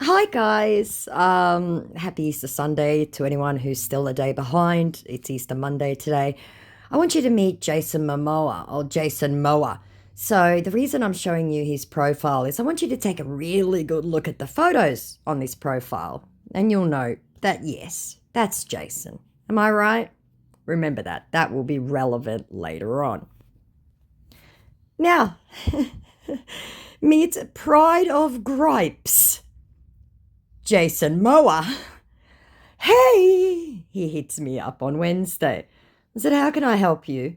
Hi guys. Happy Easter Sunday to anyone who's still a day behind. It's Easter Monday today. I want you to meet Jason Momoa or Jason Moa. So the reason I'm showing you his profile is I want you to take a really good look at the photos on this profile and you'll know that yes, that's Jason. Am I right? Remember that. That will be relevant later on. Now, meet Pride of Gripes. Jason Moa. Hey, he hits me up on Wednesday. I said, how can I help you?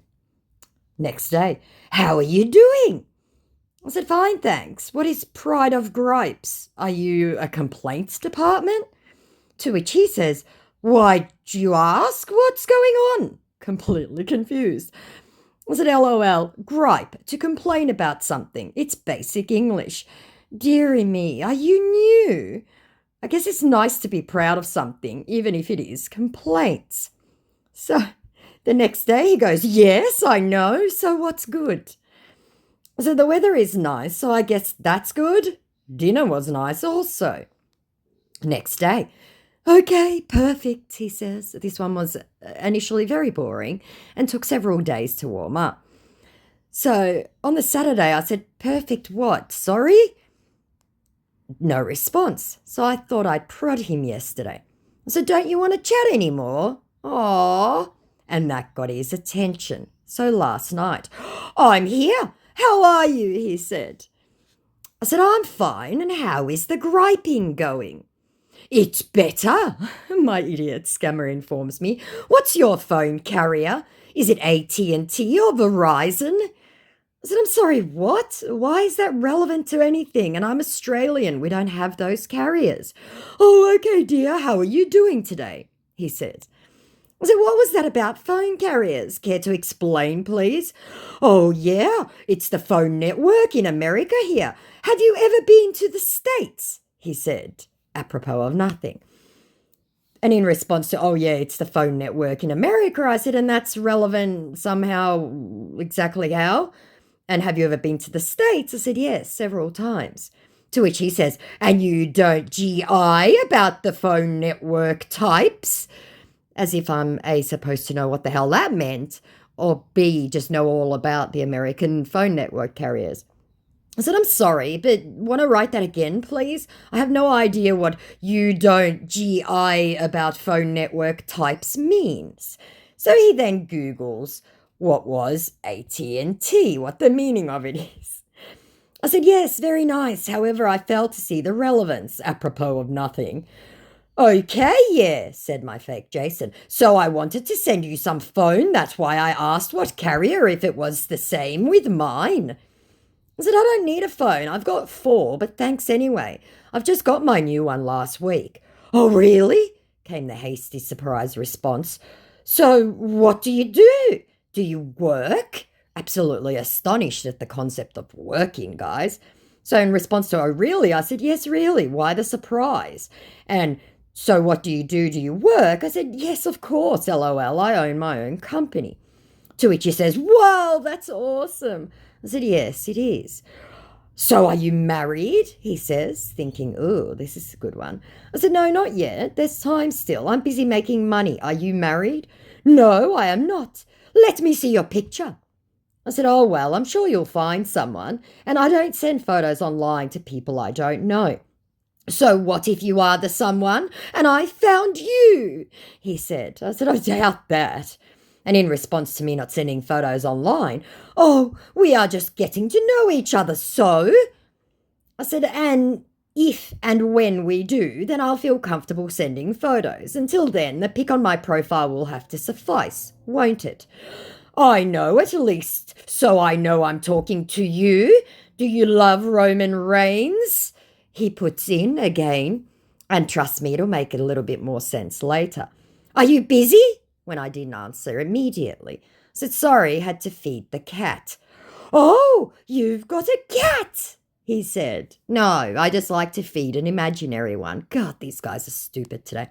Next day, how are you doing? I said, fine, thanks. What is Pride of Gripes? Are you a complaints department? To which he says, why do you ask? What's going on? Completely confused. I said, LOL, gripe, to complain about something. It's basic English. Dearie me, are you new? I guess it's nice to be proud of something, even if it is complaints. So the next day he goes, yes, I know. So what's good? So the weather is nice, so I guess that's good. Dinner was nice also. Next day, okay, perfect, he says. This one was initially very boring and took several days to warm up. So on the Saturday, I said, perfect what? Sorry? No response, so I thought I'd prod him yesterday. I said, don't you want to chat anymore? Aww. And that got his attention. So last night, I'm here. How are you? He said. I said, I'm fine. And how is the griping going? It's better, my idiot scammer informs me. What's your phone carrier? Is it AT&T or Verizon? I said, I'm sorry, what? Why is that relevant to anything? And I'm Australian. We don't have those carriers. Oh, okay, dear. How are you doing today? He said. I said, what was that about phone carriers? Care to explain, please? Oh, yeah, it's the phone network in America here. Have you ever been to the States? He said, apropos of nothing. And in response to, oh, yeah, it's the phone network in America, I said, and that's relevant somehow, exactly how? And have you ever been to the States? I said, yes, several times. To which he says, and you don't GI about the phone network types? As if I'm A, supposed to know what the hell that meant, or B, just know all about the American phone network carriers. I said, I'm sorry, but want to write that again, please? I have no idea what you don't GI about phone network types means. So he then Googles what was AT&T, what the meaning of it is. I said, yes, very nice. However, I failed to see the relevance, apropos of nothing. Okay, yeah, said my fake Jason. So I wanted to send you some phone. That's why I asked what carrier, if it was the same with mine. I said, I don't need a phone. I've got 4, but thanks anyway. I've just got my new one last week. Oh, really? Came the hasty surprise response. So what do you do? Do you work? Absolutely astonished at the concept of working, guys. So in response to, oh, really? I said, yes, really. Why the surprise? And so what do you do? Do you work? I said, yes, of course, LOL. I own my own company. To which he says, wow, that's awesome. I said, yes, it is. So are you married? He says, thinking, oh, this is a good one. I said, no, not yet. There's time still. I'm busy making money. Are you married? No, I am not. Let me see your picture. I said, oh, well, I'm sure you'll find someone. And I don't send photos online to people I don't know. So what if you are the someone and I found you? He said. I said, I doubt that. And in response to me not sending photos online, oh, we are just getting to know each other, so? I said, and if and when we do, then I'll feel comfortable sending photos. Until then, the pic on my profile will have to suffice, won't it? I know at least, so I know I'm talking to you. Do you love Roman Reigns? He puts in again, and trust me, it'll make it a little bit more sense later. Are you busy? When I didn't answer immediately. I said, sorry, had to feed the cat. Oh, you've got a cat, he said. No, I just like to feed an imaginary one. God, these guys are stupid today.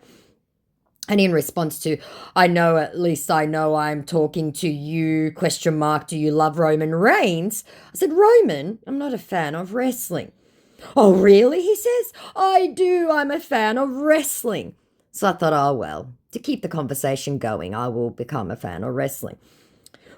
And in response to, I know, at least I know I'm talking to you, question mark, do you love Roman Reigns? I said, Roman, I'm not a fan of wrestling. Oh, really? He says. I do. I'm a fan of wrestling. So I thought, oh, well, to keep the conversation going, I will become a fan of wrestling.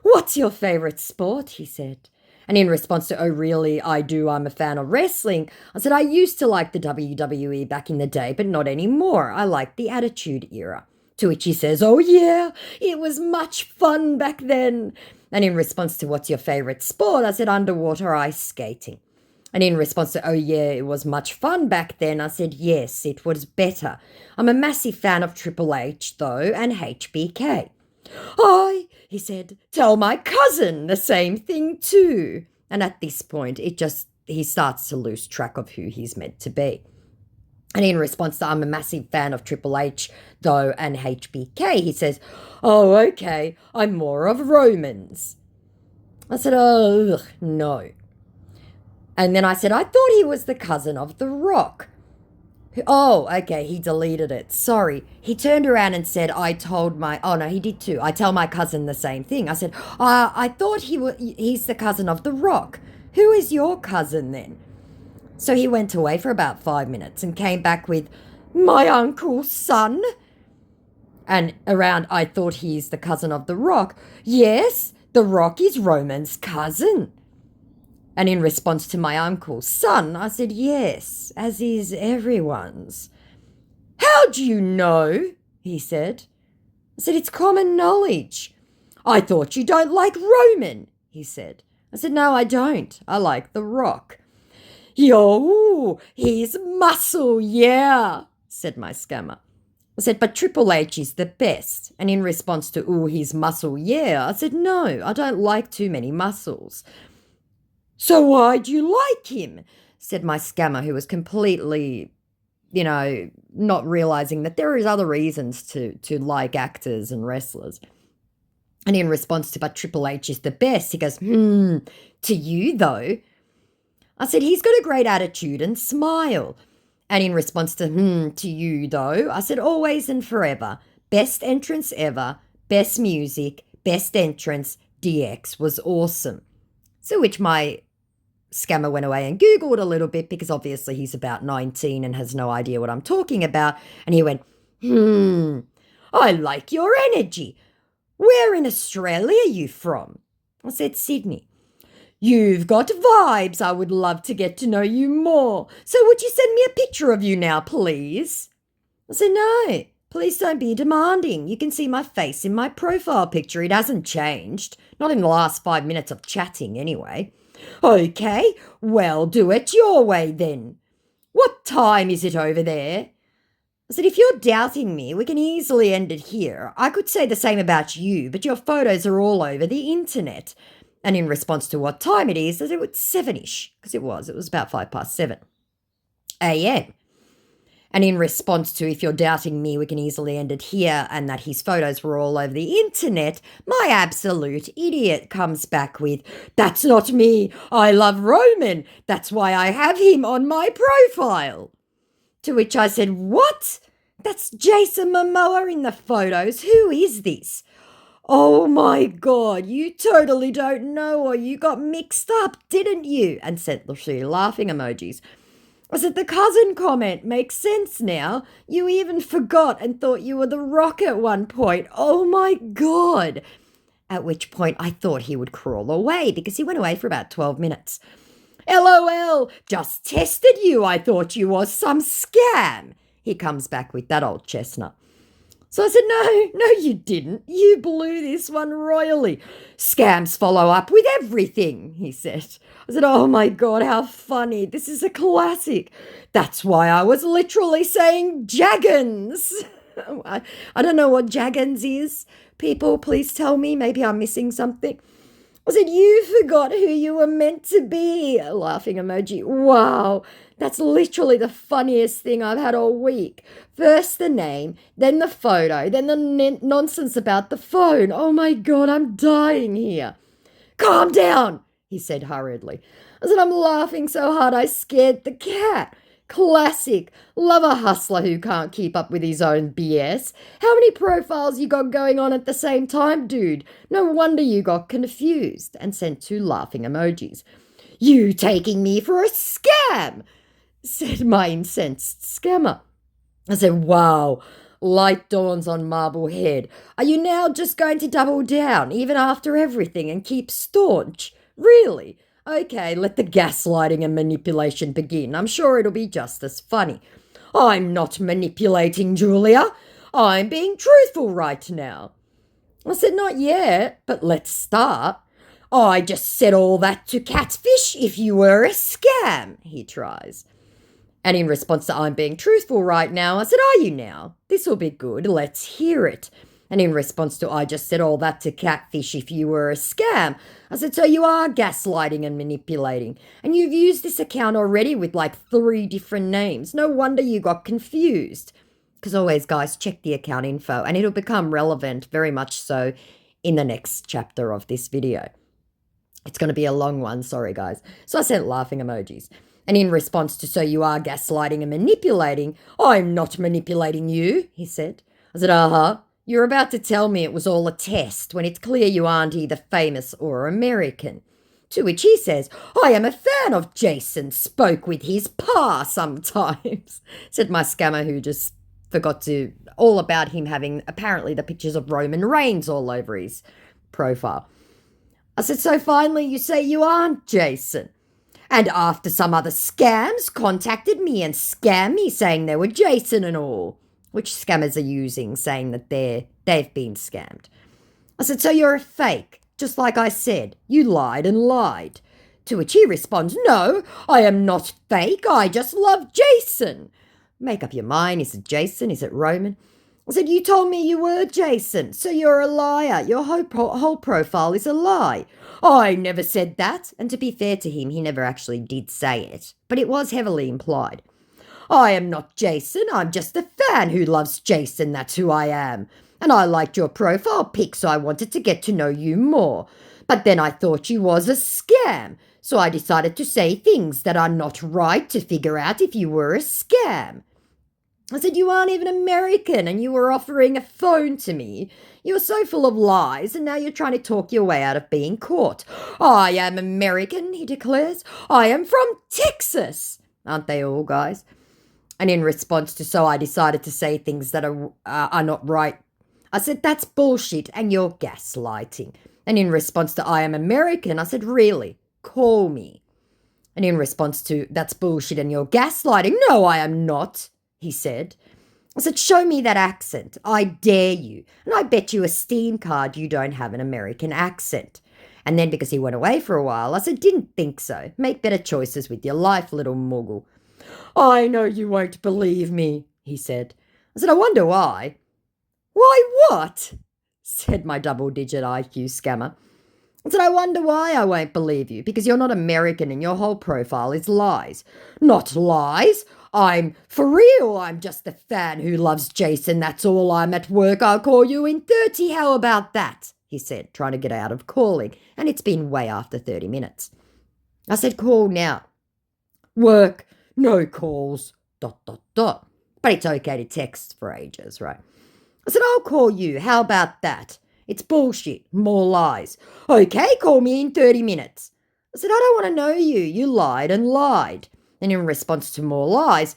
What's your favourite sport? He said. And in response to, oh, really, I do, I'm a fan of wrestling, I said, I used to like the WWE back in the day, but not anymore. I like the Attitude Era. To which he says, oh, yeah, it was much fun back then. And in response to, what's your favourite sport? I said, underwater ice skating. And in response to, oh, yeah, it was much fun back then, I said, yes, it was better. I'm a massive fan of Triple H, though, and HBK. He said, tell my cousin the same thing too. And at this point, he starts to lose track of who he's meant to be. And in response to, I'm a massive fan of Triple H, though, and HBK, he says, oh, okay, I'm more of Roman's. I said, oh, no. And then I said, I thought he was the cousin of The Rock. Oh, okay, he deleted it. Sorry. He turned around and said, oh no, he did too. I tell my cousin the same thing. I said, I thought he's the cousin of The Rock. Who is your cousin then? So he went away for about 5 minutes and came back with, my uncle's son. And around, I thought he's the cousin of The Rock. Yes, The Rock is Roman's cousin. And in response to my uncle's son, I said, yes, as is everyone's. How do you know? He said. I said, it's common knowledge. I thought you don't like Roman, he said. I said, no, I don't. I like The Rock. Yo, he's muscle, yeah, said my scammer. I said, but Triple H is the best. And in response to, ooh, he's muscle, yeah, I said, no, I don't like too many muscles. So why do you like him? Said my scammer, who was completely, not realizing that there is other reasons to like actors and wrestlers. And in response to, but Triple H is the best, he goes, to you though? I said, he's got a great attitude and smile. And in response to you though, I said, always and forever. Best entrance ever, best music, best entrance, DX was awesome. So which my scammer went away and Googled a little bit because obviously he's about 19 and has no idea what I'm talking about. And he went, I like your energy. Where in Australia are you from? I said, Sydney. You've got vibes. I would love to get to know you more. So would you send me a picture of you now, please? I said, no, please don't be demanding. You can see my face in my profile picture. It hasn't changed. Not in the last 5 minutes of chatting anyway. Okay, well, do it your way then. What time is it over there? I said, if you're doubting me, we can easily end it here. I could say the same about you, but your photos are all over the internet. And in response to what time it is, I said it was 7-ish, because it was about 7:05 a.m. And in response to, if you're doubting me, we can easily end it here, and that his photos were all over the internet, my absolute idiot comes back with, that's not me. I love Roman. That's why I have him on my profile. To which I said, what? That's Jason Momoa in the photos. Who is this? Oh my God, you totally don't know, or you got mixed up, didn't you? And sent the 3 laughing emojis. I said, the cousin comment makes sense now. You even forgot and thought you were The Rock at one point. Oh my God. At which point I thought he would crawl away because he went away for about 12 minutes. LOL, just tested you. I thought you was some scam. He comes back with that old chestnut. So I said, no, you didn't. You blew this one royally. Scams follow up with everything, he said. I said, oh my God, how funny. This is a classic. That's why I was literally saying Jaggins. I don't know what Jaggins is. People, please tell me. Maybe I'm missing something. I said, you forgot who you were meant to be. A laughing emoji. Wow, that's literally the funniest thing I've had all week. First the name, then the photo, then the nonsense about the phone. Oh my God, I'm dying here. Calm down, he said hurriedly. I said, I'm laughing so hard I scared the cat. Classic. Love a hustler who can't keep up with his own BS. How many profiles you got going on at the same time, dude? No wonder you got confused. And sent 2 laughing emojis. You taking me for a scam? said my incensed scammer. I said, wow, light dawns on Marblehead. Are you now just going to double down, even after everything, and keep staunch? Really? Okay, let the gaslighting and manipulation begin. I'm sure it'll be just as funny. I'm not manipulating, Julia. I'm being truthful right now. I said, not yet, but let's start. I just said all that to catfish if you were a scam, he tries. And in response to I'm being truthful right now, I said, are you now? This'll be good. Let's hear it. And in response to I just said all that to catfish if you were a scam, I said, so you are gaslighting and manipulating. And you've used this account already with like 3 different names. No wonder you got confused. Because always, guys, check the account info and it'll become relevant very much so in the next chapter of this video. It's going to be a long one. Sorry, guys. So I sent laughing emojis. And in response to so you are gaslighting and manipulating, I'm not manipulating you, he said. I said, uh-huh. You're about to tell me it was all a test when it's clear you aren't either famous or American. To which he says, I am a fan of Jason, spoke with his pa sometimes, said my scammer who just forgot to, all about him having apparently the pictures of Roman Reigns all over his profile. I said, so finally you say you aren't Jason. And after some other scams contacted me and scammed me saying they were Jason and all, which scammers are using, saying that they've been scammed. I said, so you're a fake, just like I said. You lied and lied. To which he responds, no, I am not fake. I just love Jason. Make up your mind. Is it Jason? Is it Roman? I said, you told me you were Jason, so you're a liar. Your whole profile is a lie. I never said that. And to be fair to him, he never actually did say it, but it was heavily implied. I am not Jason. I'm just a fan who loves Jason. That's who I am. And I liked your profile pic, so I wanted to get to know you more. But then I thought you was a scam, so I decided to say things that are not right to figure out if you were a scam. I said, you aren't even American and you were offering a phone to me. You're so full of lies and now you're trying to talk your way out of being caught. I am American, he declares. I am from Texas. Aren't they all, guys? And in response to so I decided to say things that are not right, I said, that's bullshit and you're gaslighting. And in response to I am American, I said, really? Call me. And in response to that's bullshit and you're gaslighting, no, I am not, he said. I said, show me that accent. I dare you. And I bet you a Steam card you don't have an American accent. And then because he went away for a while, I said, didn't think so. Make better choices with your life, little muggle. I know you won't believe me, he said. I said, I wonder why. Why what? Said my double-digit IQ scammer. I said, I wonder why I won't believe you, because you're not American and your whole profile is lies. Not lies. I'm for real. I'm just a fan who loves Jason. That's all. I'm at work. I'll call you in 30. How about that? He said, trying to get out of calling. And it's been way after 30 minutes. I said, call now. Work. No calls. ... But it's okay to text for ages, right? I said, I'll call you. How about that? It's bullshit. More lies. Okay, call me in 30 minutes. I said, I don't want to know you. You lied and lied. And in response to more lies,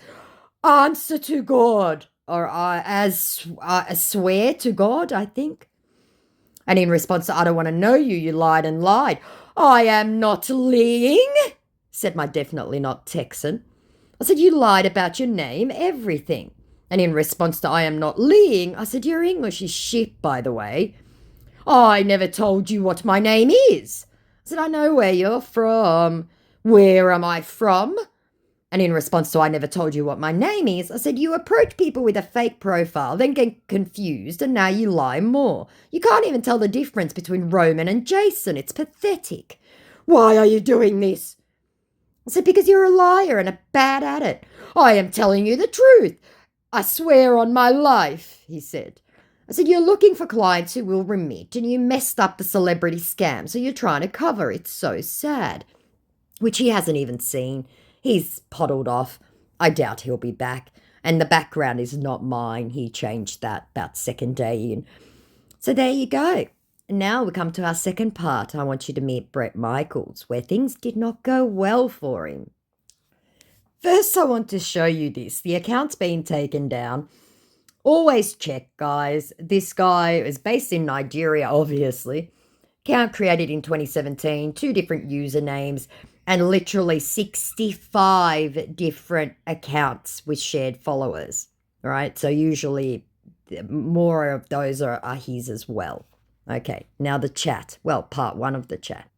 answer to God. Or I swear to God, I think. And in response to I don't want to know you, you lied and lied. I am not lying, said my definitely not Texan. I said, you lied about your name, everything. And in response to I am not lying, I said, your English is shit, by the way. I never told you what my name is. I said, I know where you're from. Where am I from? And in response to I never told you what my name is, I said, you approach people with a fake profile, then get confused, and now you lie more. You can't even tell the difference between Roman and Jason. It's pathetic. Why are you doing this? I said, because you're a liar and a bad at it. I am telling you the truth. I swear on my life, he said. I said, you're looking for clients who will remit, and you messed up the celebrity scam, so you're trying to cover. It's so sad. Which he hasn't even seen. He's poddled off. I doubt he'll be back. And the background is not mine. He changed that about second day in. So there you go. And now we come to our second part. I want you to meet Bret Michaels, where things did not go well for him. First, I want to show you this. The account's been taken down. Always check, guys. This guy is based in Nigeria, obviously. Account created in 2017, 2 different usernames, and literally 65 different accounts with shared followers, right? So usually more of those are his as well. Okay, now the chat. Well, part 1 of the chat.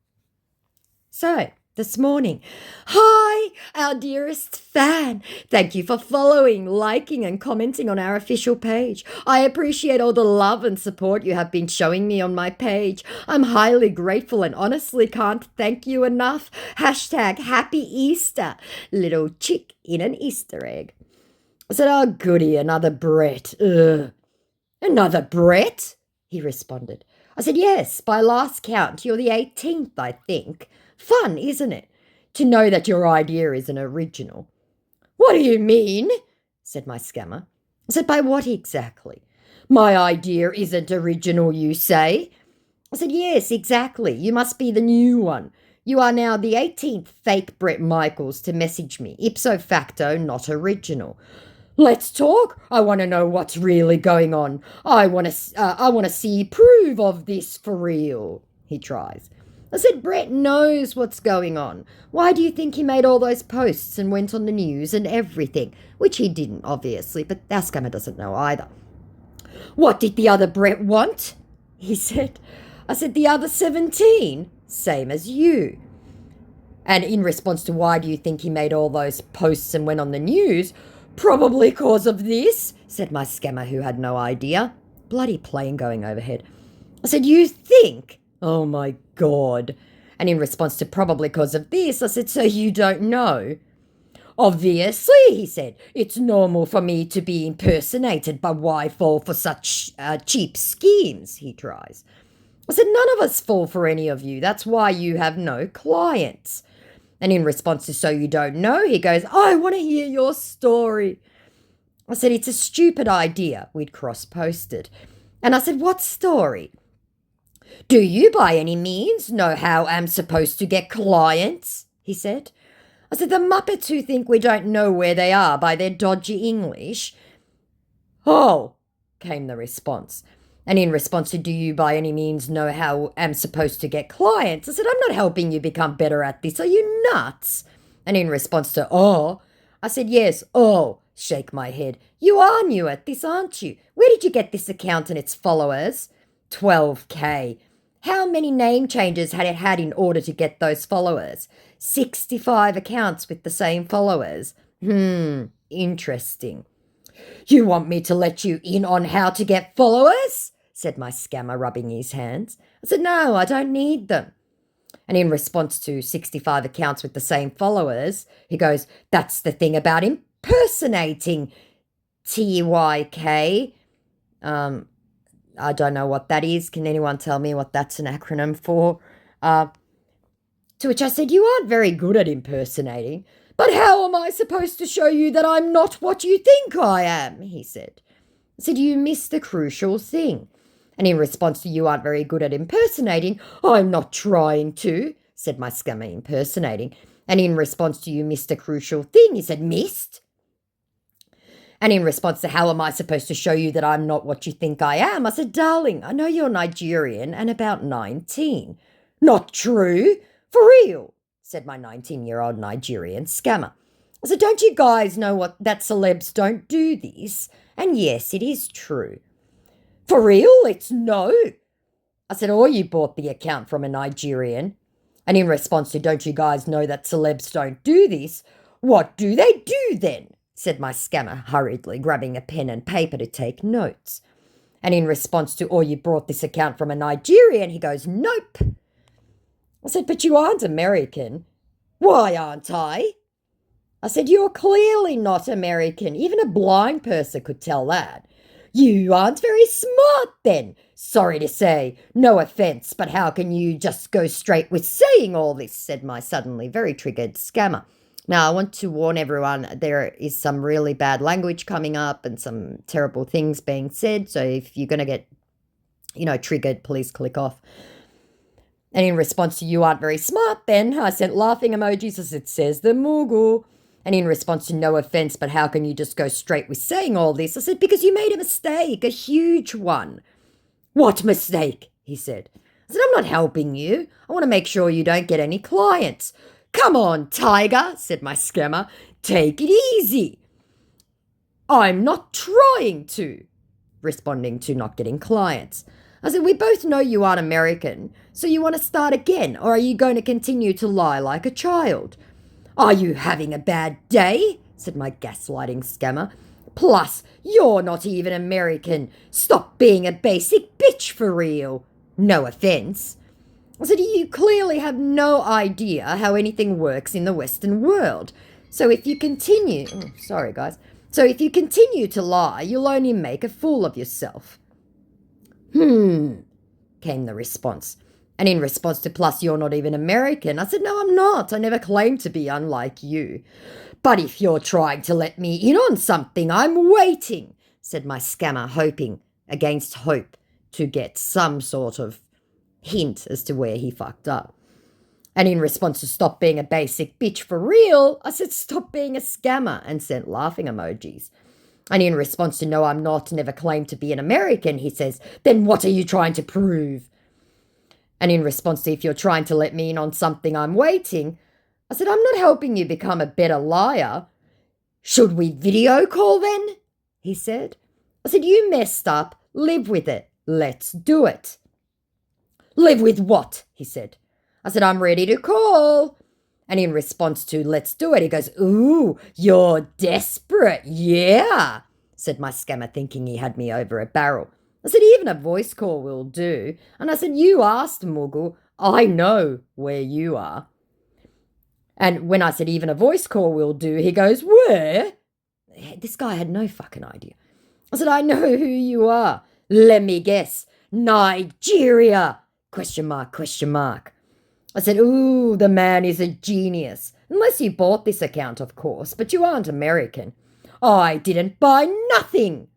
So, this morning, hi, our dearest fan. Thank you for following, liking, and commenting on our official page. I appreciate all the love and support you have been showing me on my page. I'm highly grateful and honestly can't thank you enough. Hashtag Happy Easter. Little chick in an Easter egg. I said, oh, goody, another Bret. Ugh. Another Bret? He responded. I said, yes, by last count, you're the 18th, I think. Fun, isn't it? To know that your idea is an original. What do you mean? Said my scammer. I said, by what exactly? My idea isn't original, you say? I said, yes, exactly. You must be the new one. You are now the 18th fake Bret Michaels to message me. Ipso facto, not original. Let's talk. I want to know what's really going on. I want to see proof of this for real. He tries. I said, Bret knows what's going on. Why do you think he made all those posts and went on the news and everything? Which he didn't, obviously, but our scammer doesn't know either. What did the other Bret want? He said. I said, the other 17, same as you. And in response to why do you think he made all those posts and went on the news, probably cause of this, said my scammer who had no idea. Bloody plane going overhead. I said, you think? Oh my God. And in response to probably cause of this, I said, so you don't know? Obviously, he said, it's normal for me to be impersonated, but why fall for such cheap schemes, he tries. I said, none of us fall for any of you. That's why you have no clients. And in response to so you don't know, he goes, I want to hear your story. I said, it's a stupid idea. We'd cross-posted. And I said, what story? Do you by any means know how I'm supposed to get clients? He said. I said, the Muppets who think we don't know where they are by their dodgy English. Oh, came the response. And in response to do you by any means know how I'm supposed to get clients? I said, I'm not helping you become better at this. Are you nuts? And in response to, oh, I said, yes, oh, shake my head. You are new at this, aren't you? Where did you get this account and its followers? 12K. How many name changes had it had in order to get those followers? 65 accounts with the same followers. Interesting. You want me to let you in on how to get followers? Said my scammer, rubbing his hands. I said, no, I don't need them. And in response to 65 accounts with the same followers, he goes, that's the thing about impersonating, TYK. I don't know what that is. Can anyone tell me what that's an acronym for? To which I said, you aren't very good at impersonating. But how am I supposed to show you that I'm not what you think I am? He said. I said, you missed the crucial thing. And in response to you aren't very good at impersonating, I'm not trying to, said my scammer impersonating. And in response to you missed a crucial thing, he said, missed? And in response to how am I supposed to show you that I'm not what you think I am, I said, darling, I know you're Nigerian and about 19. Not true. For real, said my 19-year-old Nigerian scammer. I said, don't you guys know that celebs don't do this? And yes, it is true. For real? It's no. I said, or you bought the account from a Nigerian. And in response to don't you guys know that celebs don't do this? What do they do then? Said my scammer hurriedly, grabbing a pen and paper to take notes. And in response to, or you brought this account from a Nigerian, he goes, nope. I said, but you aren't American. Why aren't I? I said, you're clearly not American. Even a blind person could tell that. You aren't very smart then. Sorry to say, no offence, but how can you just go straight with saying all this, said my suddenly very triggered scammer. Now, I want to warn everyone, there is some really bad language coming up and some terrible things being said, so if you're going to get, triggered, please click off. And in response to you aren't very smart then, I sent laughing emojis as it says the Mughal. And in response to no offense, but how can you just go straight with saying all this? I said, because you made a mistake, a huge one. What mistake? He said. I said, I'm not helping you. I want to make sure you don't get any clients. Come on, Tiger, said my scammer. Take it easy. I'm not trying to, responding to not getting clients. I said, we both know you aren't American, so you want to start again, or are you going to continue to lie like a child? Are you having a bad day? Said my gaslighting scammer. Plus, you're not even American. Stop being a basic bitch for real. No offense. I said, you clearly have no idea how anything works in the Western world. So if you continue... sorry, guys. So if you continue to lie, you'll only make a fool of yourself. Came the response. And in response to, plus you're not even American, I said, no, I'm not. I never claimed to be unlike you. But if you're trying to let me in on something, I'm waiting, said my scammer, hoping, against hope, to get some sort of hint as to where he fucked up. And in response to stop being a basic bitch for real, I said, stop being a scammer, and sent laughing emojis. And in response to no, I'm not, never claimed to be an American, he says, then what are you trying to prove? And in response to if you're trying to let me in on something, I'm waiting, I said, I'm not helping you become a better liar. Should we video call then? He said. I said, you messed up. Live with it. Let's do it. Live with what? He said. I said, I'm ready to call. And in response to let's do it, he goes, ooh, you're desperate. Yeah, said my scammer, thinking he had me over a barrel. I said, even a voice call will do. And I said, you asked, Muggle. I know where you are. And when I said, even a voice call will do, he goes, where? This guy had no fucking idea. I said, I know who you are. Let me guess. Nigeria. Question mark, question mark. I said, ooh, the man is a genius. Unless you bought this account, of course, but you aren't American. I didn't buy nothing.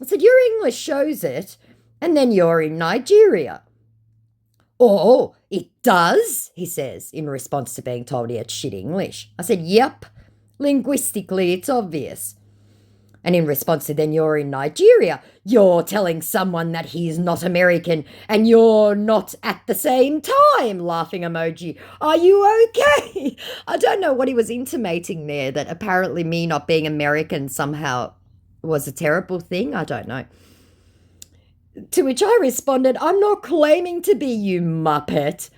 I said, your English shows it, and then you're in Nigeria. Oh, it does, he says, in response to being told he had shit English. I said, yep, linguistically it's obvious. And in response to then you're in Nigeria, you're telling someone that he's not American and you're not at the same time, laughing emoji. Are you okay? I don't know what he was intimating there, that apparently me not being American somehow was a terrible thing. I don't know. To which I responded, I'm not claiming to be, you muppet.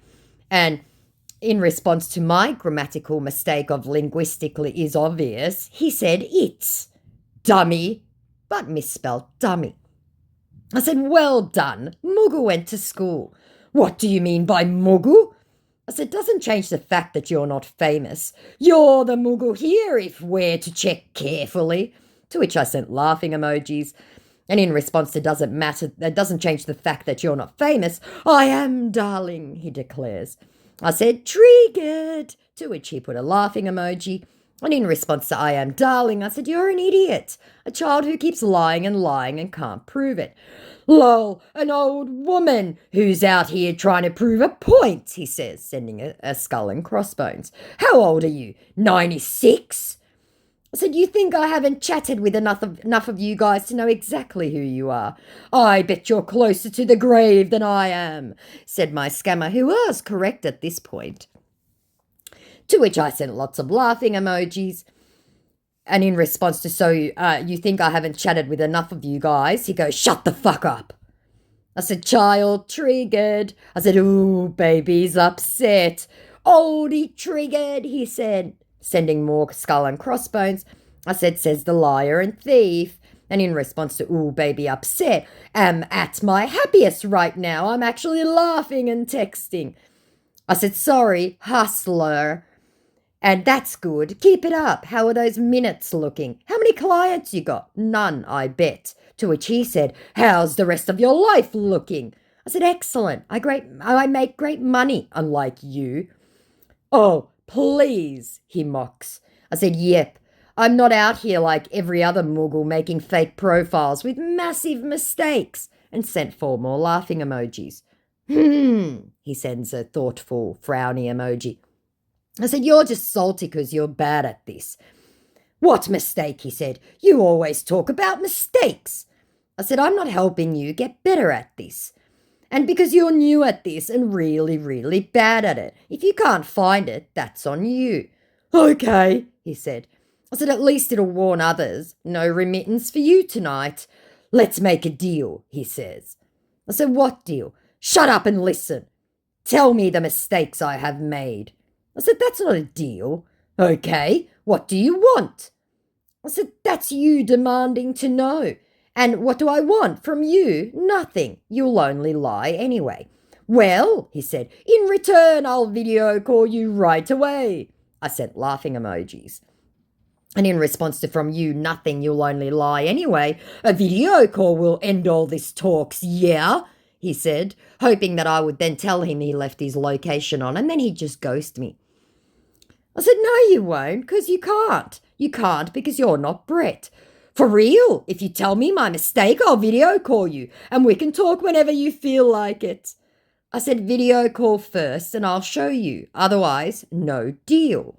And in response to my grammatical mistake of linguistically is obvious, he said it's dummy, but misspelled dummy. I said, well done. Muggle went to school. What do you mean by Muggle? I said, doesn't change the fact that you're not famous. You're the Muggle here if we're to check carefully. To which I sent laughing emojis. And in response to doesn't matter, that doesn't change the fact that you're not famous. I am, darling, he declares. I said, triggered. To which he put a laughing emoji. And in response to I am, darling, I said, you're an idiot. A child who keeps lying and can't prove it. Lol, an old woman who's out here trying to prove a point, he says, sending a skull and crossbones. How old are you? 96? I said, you think I haven't chatted with enough of you guys to know exactly who you are? I bet you're closer to the grave than I am, said my scammer, who was correct at this point. To which I sent lots of laughing emojis. And in response to, so you think I haven't chatted with enough of you guys, he goes, shut the fuck up. I said, child, triggered. I said, ooh, baby's upset. Oldie triggered, he said, sending more skull and crossbones. I said, says the liar and thief. And in response to, ooh, baby upset, am at my happiest right now. I'm actually laughing and texting. I said, sorry, hustler. And that's good. Keep it up. How are those minutes looking? How many clients you got? None, I bet. To which he said, how's the rest of your life looking? I said, excellent. I make great money, unlike you. Oh, please, he mocks. I said, yep. I'm not out here like every other Muggle making fake profiles with massive mistakes. And sent 4 more laughing emojis. He sends a thoughtful, frowny emoji. I said, you're just salty because you're bad at this. What mistake? He said. You always talk about mistakes. I said, I'm not helping you get better at this. And because you're new at this and really, really bad at it. If you can't find it, that's on you. Okay, he said. I said, at least it'll warn others. No remittance for you tonight. Let's make a deal, he says. I said, what deal? Shut up and listen. Tell me the mistakes I have made. I said, that's not a deal. Okay, what do you want? I said, that's you demanding to know. And what do I want from you? Nothing. You'll only lie anyway. Well, he said, in return, I'll video call you right away. I sent laughing emojis. And in response to from you, nothing, you'll only lie anyway, a video call will end all this talks, yeah? He said, hoping that I would then tell him he left his location on and then he'd just ghost me. I said, no, you won't, because you can't. You can't because you're not Bret. For real, if you tell me my mistake, I'll video call you and we can talk whenever you feel like it. I said, video call first and I'll show you. Otherwise, no deal.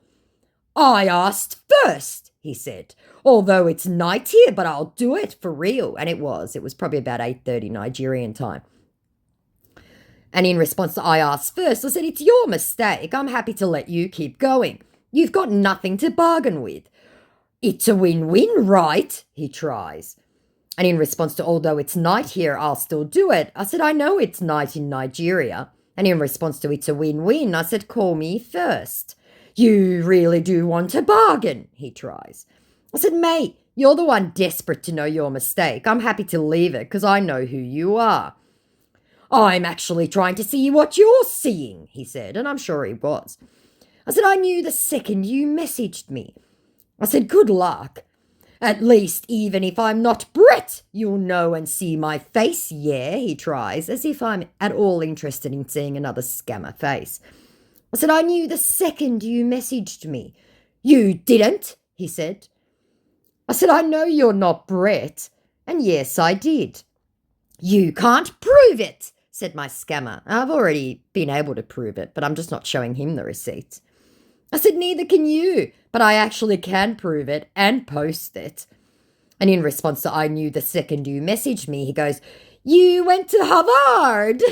I asked first, he said, although it's night here, but I'll do it for real. And it was probably about 8:30 Nigerian time. And in response to I asked first, I said, it's your mistake. I'm happy to let you keep going. You've got nothing to bargain with. It's a win-win, right? He tries. And in response to, although it's night here, I'll still do it. I said, I know it's night in Nigeria. And in response to, it's a win-win, I said, call me first. You really do want to bargain, he tries. I said, mate, you're the one desperate to know your mistake. I'm happy to leave it because I know who you are. I'm actually trying to see what you're seeing, he said, and I'm sure he was. I said, I knew the second you messaged me. I said, good luck. At least, even if I'm not Bret, you'll know and see my face, yeah, he tries, as if I'm at all interested in seeing another scammer face. I said, I knew the second you messaged me. You didn't, he said. I said, I know you're not Bret. And yes, I did. You can't prove it, said my scammer. I've already been able to prove it, but I'm just not showing him the receipt. I said, neither can you, but I actually can prove it and post it. And in response to I knew the second you messaged me, he goes, you went to Harvard.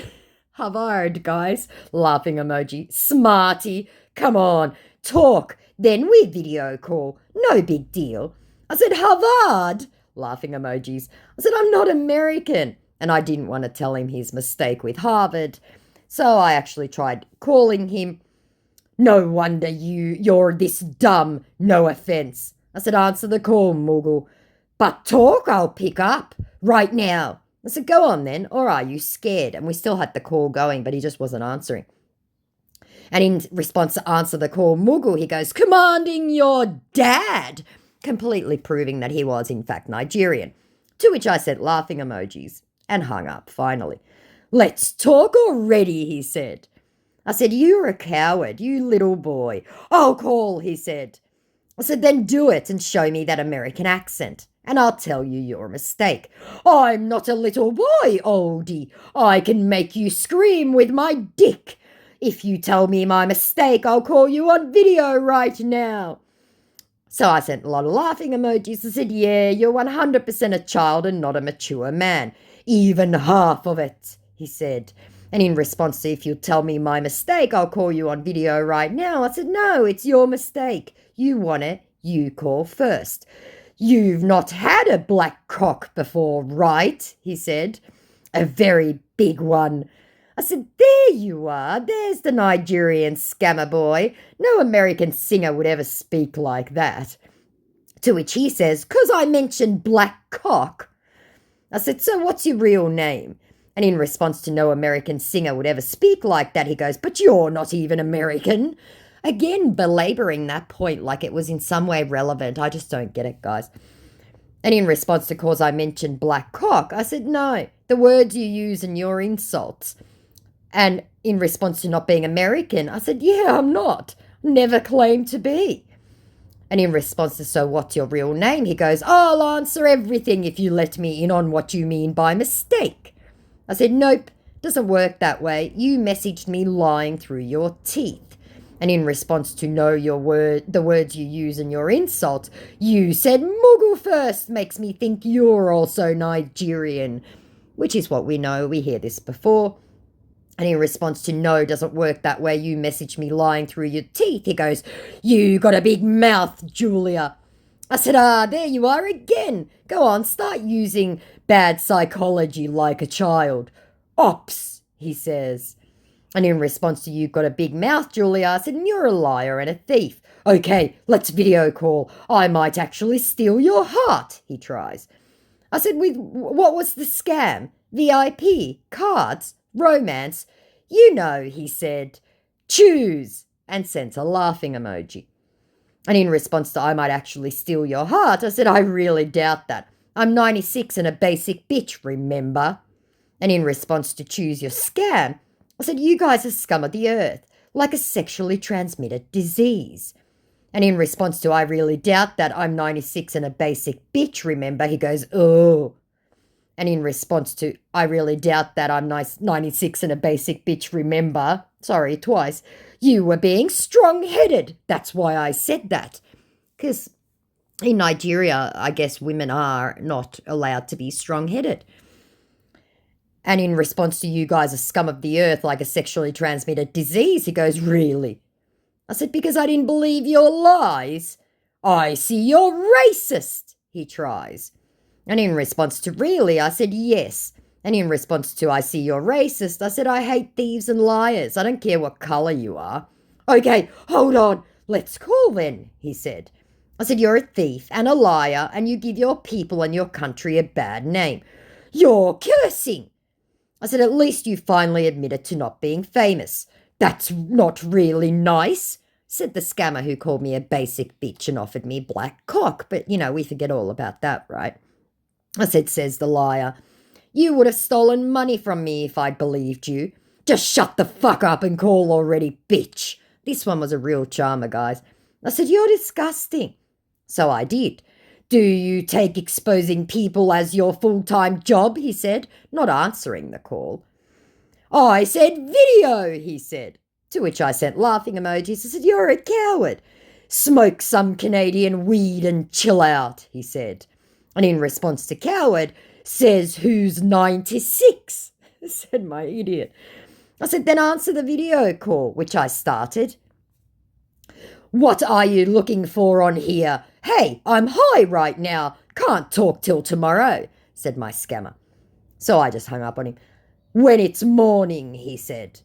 Harvard, guys. Laughing emoji. Smarty. Come on. Talk. Then we video call. No big deal. I said, Harvard. Laughing emojis. I said, I'm not American. And I didn't want to tell him his mistake with Harvard. So I actually tried calling him. No wonder you're this dumb. No offense. I said, answer the call, Moogle. But talk, I'll pick up. Right now. I said, go on then, or are you scared? And we still had the call going, but he just wasn't answering. And in response to answer the call, Moogle, he goes, commanding your dad, completely proving that he was, in fact, Nigerian. To which I sent laughing emojis and hung up, finally. Let's talk already, he said. I said, you're a coward, you little boy. I'll call, he said. I said, then do it and show me that American accent. And I'll tell you your mistake. I'm not a little boy, oldie. I can make you scream with my dick. If you tell me my mistake, I'll call you on video right now. So I sent a lot of laughing emojis. I said, yeah, you're 100% a child and not a mature man. Even half of it, he said. And in response to, if you tell me my mistake, I'll call you on video right now. I said, no, it's your mistake. You want it, you call first. You've not had a black cock before, right? He said. A very big one. I said, there you are. There's the Nigerian scammer boy. No American singer would ever speak like that. To which he says, 'cause I mentioned black cock. I said, so what's your real name? And in response to no American singer would ever speak like that, he goes, but you're not even American. Again, belaboring that point like it was in some way relevant. I just don't get it, guys. And in response to cause I mentioned black cock, I said, no, the words you use and your insults. And in response to not being American, I said, yeah, I'm not. Never claimed to be. And in response to, so what's your real name? He goes, I'll answer everything if you let me in on what you mean by mistake. I said, nope, doesn't work that way. You messaged me lying through your teeth. And in response to no, the words you use in your insult, you said Mugu first makes me think you're also Nigerian, which is what we know. We hear this before. And in response to no, doesn't work that way, you message me lying through your teeth. He goes, you got a big mouth, Julia. I said, there you are again. Go on, start using bad psychology like a child. Ops, he says. And in response to you got a big mouth, Julia, I said, you're a liar and a thief. Okay, let's video call. I might actually steal your heart, he tries. I said, with what was the scam? VIP, cards, romance. You know, he said. Choose, and sent a laughing emoji. And in response to I might actually steal your heart, I said, I really doubt that. I'm 96 and a basic bitch, remember? And in response to choose your scam, I said, you guys are scum of the earth, like a sexually transmitted disease. And in response to I really doubt that I'm 96 and a basic bitch, remember, he goes, oh. And in response to I really doubt that I'm 96 and a basic bitch, remember, sorry, twice, you were being strong-headed. That's why I said that. Because in Nigeria, I guess women are not allowed to be strong-headed. And in response to you guys are scum of the earth like a sexually transmitted disease, he goes, really? I said, because I didn't believe your lies. I see you're racist, he tries. And in response to really, I said, yes. And in response to I see you're racist, I said, I hate thieves and liars. I don't care what colour you are. Okay, hold on. Let's call then, he said. I said, you're a thief and a liar and you give your people and your country a bad name. You're cursing. I said, at least you finally admitted to not being famous. That's not really nice, said the scammer who called me a basic bitch and offered me black cock. But, we forget all about that, right? I said, says the liar, you would have stolen money from me if I'd believed you. Just shut the fuck up and call already, bitch. This one was a real charmer, guys. I said, you're disgusting. So I did. Do you take exposing people as your full-time job, he said, not answering the call. I said video, he said, to which I sent laughing emojis. I said, you're a coward. Smoke some Canadian weed and chill out, he said. And in response to coward, says who's 96, said my idiot. I said, then answer the video call, which I started. What are you looking for on here? Hey, I'm high right now. Can't talk till tomorrow, said my scammer. So I just hung up on him. When it's morning, he said.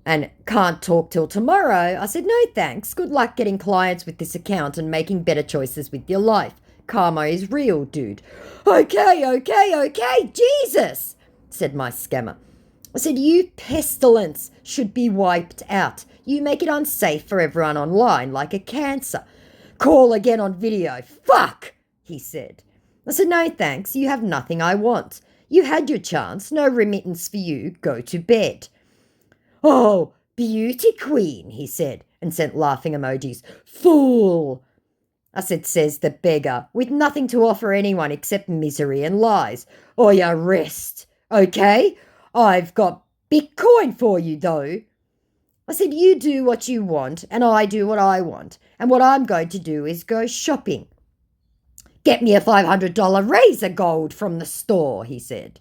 And can't talk till tomorrow. I said, no thanks. Good luck getting clients with this account and making better choices with your life. Karma is real, dude. Okay, Jesus, said my scammer. I said, you pestilence should be wiped out. You make it unsafe for everyone online like a cancer. Call again on video. Fuck, he said. I said, no thanks. You have nothing I want. You had your chance. No remittance for you. Go to bed. Oh, beauty queen, he said, and sent laughing emojis. Fool. I said, says the beggar, with nothing to offer anyone except misery and lies. Or you rest, okay? I've got Bitcoin for you, though. I said, you do what you want, and I do what I want. And what I'm going to do is go shopping. Get me a $500 razor gold from the store, he said.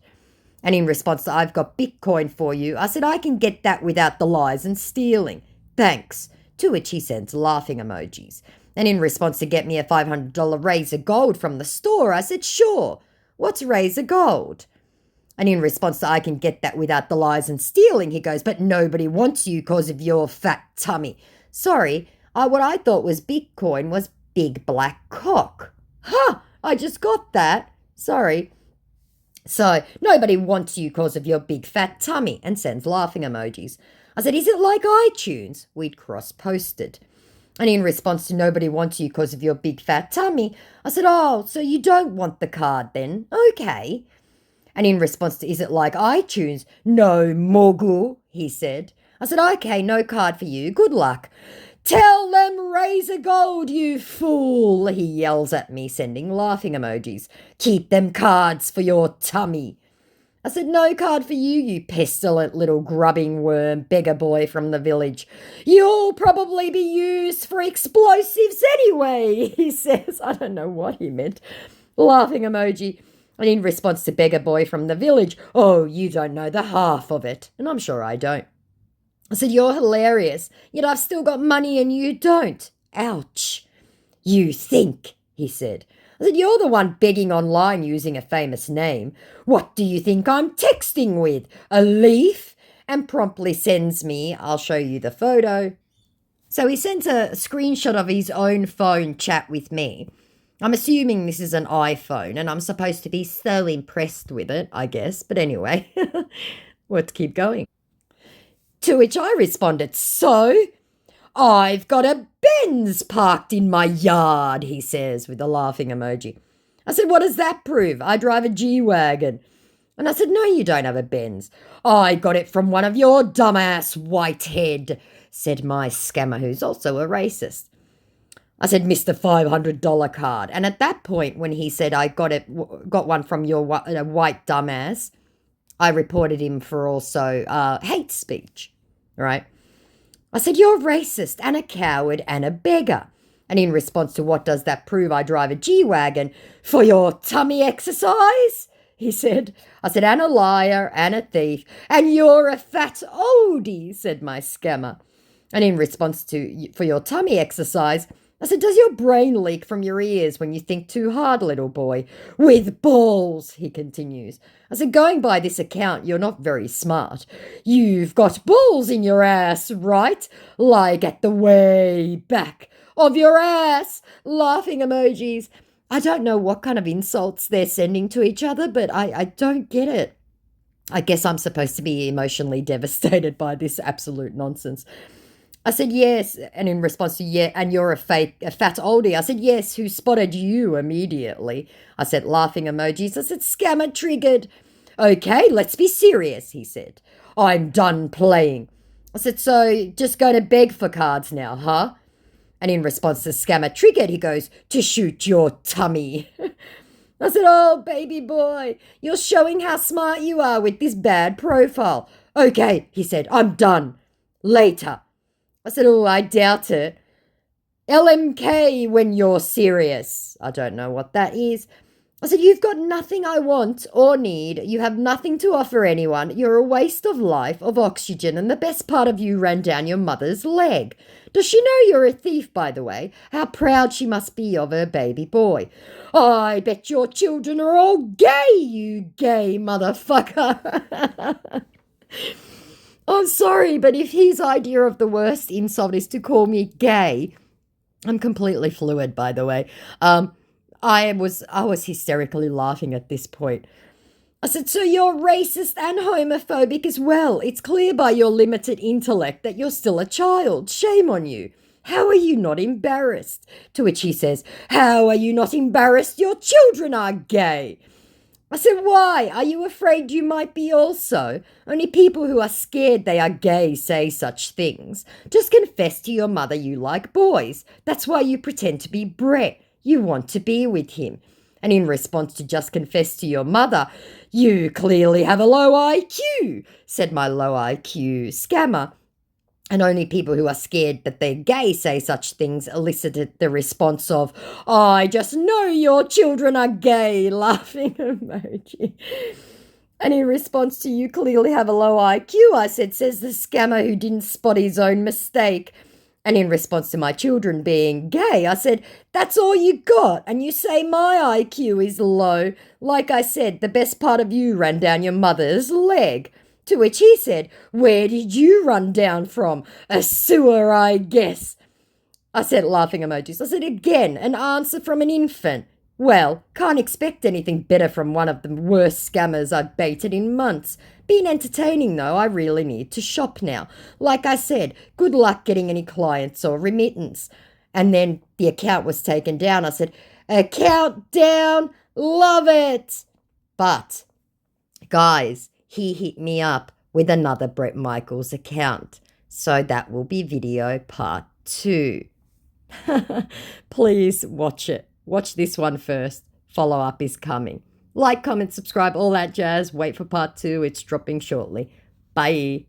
And in response to, I've got Bitcoin for you, I said, I can get that without the lies and stealing. Thanks. To which he sends laughing emojis. And in response to get me a $500 razor gold from the store, I said, sure. What's razor gold? And in response to I can get that without the lies and stealing, he goes, but nobody wants you because of your fat tummy. Sorry, what I thought was Bitcoin was big black cock. I just got that. Sorry. So nobody wants you because of your big fat tummy, and sends laughing emojis. I said, is it like iTunes? We'd cross-posted. And in response to nobody wants you because of your big fat tummy, I said, oh, so you don't want the card then? Okay. And in response to, is it like iTunes? No, Mogu, he said. I said, okay, no card for you. Good luck. Tell them razor gold, you fool, he yells at me, sending laughing emojis. Keep them cards for your tummy. I said, no card for you, you pestilent little grubbing worm, beggar boy from the village. You'll probably be used for explosives anyway, he says. I don't know what he meant. Laughing emoji. And in response to beggar boy from the village, oh, you don't know the half of it. And I'm sure I don't. I said, you're hilarious, yet I've still got money and you don't. Ouch. You think, he said. I said, you're the one begging online using a famous name. What do you think I'm texting with? A leaf? And promptly sends me, I'll show you the photo. So he sends a screenshot of his own phone chat with me. I'm assuming this is an iPhone and I'm supposed to be so impressed with it, I guess. But anyway, let's keep going. To which I responded, so? I've got a Benz parked in my yard, he says with a laughing emoji. I said, what does that prove? I drive a G-Wagon. And I said, no, you don't have a Benz. I got it from one of your dumbass whitehead, said my scammer, who's also a racist. I said, Mr. $500 card. And at that point, when he said I got one from your white dumbass, I reported him for also hate speech, right? I said, you're racist and a coward and a beggar. And in response to what does that prove, I drive a G-Wagon for your tummy exercise, he said. I said, and a liar and a thief, and you're a fat oldie, said my scammer. And in response to for your tummy exercise, I said, does your brain leak from your ears when you think too hard, little boy? With balls, he continues. I said, going by this account, you're not very smart. You've got balls in your ass, right? Like at the way back of your ass. Laughing emojis. I don't know what kind of insults they're sending to each other, but I don't get it. I guess I'm supposed to be emotionally devastated by this absolute nonsense. I said, yes, and in response to, yeah, and you're a fat oldie. I said, yes, who spotted you immediately? I said, laughing emojis. I said, scammer triggered. Okay, let's be serious, he said. I'm done playing. I said, so just going to beg for cards now, huh? And in response to scammer triggered, he goes, to shoot your tummy. I said, oh, baby boy, you're showing how smart you are with this bad profile. Okay, he said, I'm done. Later. I said, oh, I doubt it. LMK when you're serious. I don't know what that is. I said, you've got nothing I want or need. You have nothing to offer anyone. You're a waste of life, of oxygen, and the best part of you ran down your mother's leg. Does she know you're a thief, by the way? How proud she must be of her baby boy. I bet your children are all gay, you gay motherfucker. I'm sorry, but if his idea of the worst insult is to call me gay, I'm completely fluid, by the way. I was hysterically laughing at this point. I said, so you're racist and homophobic as well. It's clear by your limited intellect that you're still a child. Shame on you. How are you not embarrassed? To which he says, how are you not embarrassed? Your children are gay. I said, why? Are you afraid you might be also? Only people who are scared they are gay say such things. Just confess to your mother you like boys. That's why you pretend to be Bret. You want to be with him. And in response to just confess to your mother, you clearly have a low IQ, said my low IQ scammer. And only people who are scared that they're gay say such things, elicited the response of, I just know your children are gay, laughing emoji. And in response to you clearly have a low IQ, I said, says the scammer who didn't spot his own mistake. And in response to my children being gay, I said, that's all you got. And you say my IQ is low. Like I said, the best part of you ran down your mother's leg. To which he said, where did you run down from? A sewer, I guess. I said, laughing emojis. I said, again, an answer from an infant. Well, can't expect anything better from one of the worst scammers I've baited in months. Been entertaining, though. I really need to shop now. Like I said, good luck getting any clients or remittance. And then the account was taken down. I said, account down, love it. But, guys, he hit me up with another Bret Michaels account. So that will be video part 2. Please watch it. Watch this one first. Follow up is coming. Like, comment, subscribe, all that jazz. Wait for part 2. It's dropping shortly. Bye.